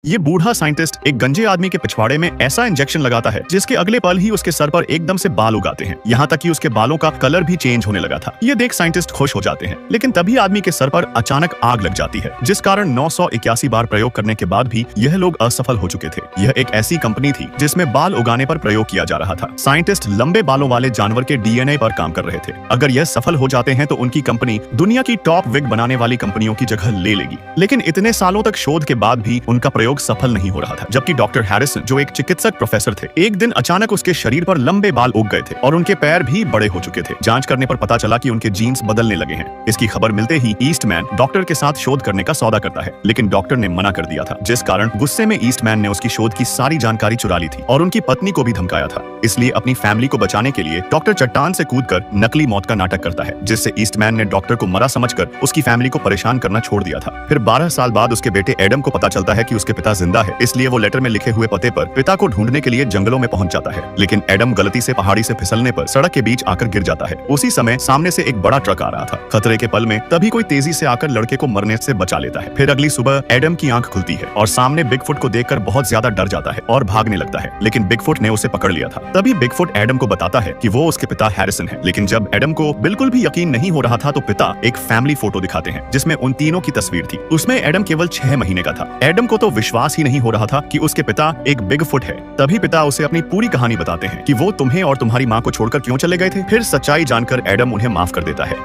ये बूढ़ा साइंटिस्ट एक गंजे आदमी के पिछवाड़े में ऐसा इंजेक्शन लगाता है जिसके अगले पल ही उसके सर पर एकदम से बाल उगाते हैं। यहाँ तक कि उसके बालों का कलर भी चेंज होने लगा था। ये देख साइंटिस्ट खुश हो जाते हैं, लेकिन तभी आदमी के सर पर अचानक आग लग जाती है, जिस कारण 981 बार प्रयोग करने के बाद भी यह लोग असफल हो चुके थे। यह एक ऐसी कंपनी थी जिसमें बाल उगाने पर प्रयोग किया जा रहा था। साइंटिस्ट लंबे बालों वाले जानवर के डीएनए पर काम कर रहे थे। अगर यह सफल हो जाते हैं तो उनकी कंपनी दुनिया की टॉप विग बनाने वाली कंपनियों की जगह ले लेगी। लेकिन इतने सालों तक शोध के बाद भी उनका प्रयोग सफल नहीं हो रहा था। जबकि डॉक्टर हैरिसन, जो एक चिकित्सक प्रोफेसर थे, एक दिन अचानक उसके शरीर पर लंबे बाल उग गए थे और उनके पैर भी बड़े हो चुके थे। जांच करने पर पता चला कि उनके जीन्स बदलने लगे हैं। इसकी खबर मिलते ही ईस्टमैन डॉक्टर के साथ शोध करने का सौदा करता है, लेकिन डॉक्टर ने मना कर दिया था, जिस कारण गुस्से में ईस्टमैन ने उसकी शोध की सारी जानकारी चुरा ली थी और उनकी पत्नी को भी धमकाया था। इसलिए अपनी फैमिली को बचाने के लिए डॉक्टर चट्टान से कूदकर नकली मौत का नाटक करता है, जिससे ईस्टमैन ने डॉक्टर को मरा समझकर उसकी फैमिली को परेशान करना छोड़ दिया था। फिर 12 साल बाद उसके बेटे एडम को पता चलता है कि उसके पिता जिंदा है, इसलिए वो लेटर में लिखे हुए पते पर पिता को ढूंढने के लिए जंगलों में पहुंच जाता है। लेकिन एडम गलती से पहाड़ी से फिसलने पर सड़क के बीच आकर गिर जाता है। उसी समय सामने से एक बड़ा ट्रक आ रहा था। खतरे के पल में तभी कोई तेजी से आकर लड़के को मरने से बचा लेता है। फिर अगली सुबह एडम की आंख खुलती है और सामने बिगफुट को देखकर बहुत ज्यादा डर जाता है और भागने लगता है, लेकिन बिगफुट ने उसे पकड़ लिया था। तभी बिगफुट एडम को बताता है कि वो उसके पिता हैरिसन है। लेकिन जब एडम को बिल्कुल भी यकीन नहीं हो रहा था तो पिता एक फैमिली फोटो दिखाते हैं, जिसमें उन तीनों की तस्वीर थी। उसमें एडम केवल 6 महीने का था। एडम को तो विश्वास ही नहीं हो रहा था कि उसके पिता एक बिगफुट है। तभी पिता उसे अपनी पूरी कहानी बताते हैं कि वो तुम्हें और तुम्हारी माँ को छोड़कर क्यों चले गए थे। फिर सच्चाई जानकर एडम उन्हें माफ कर देता है।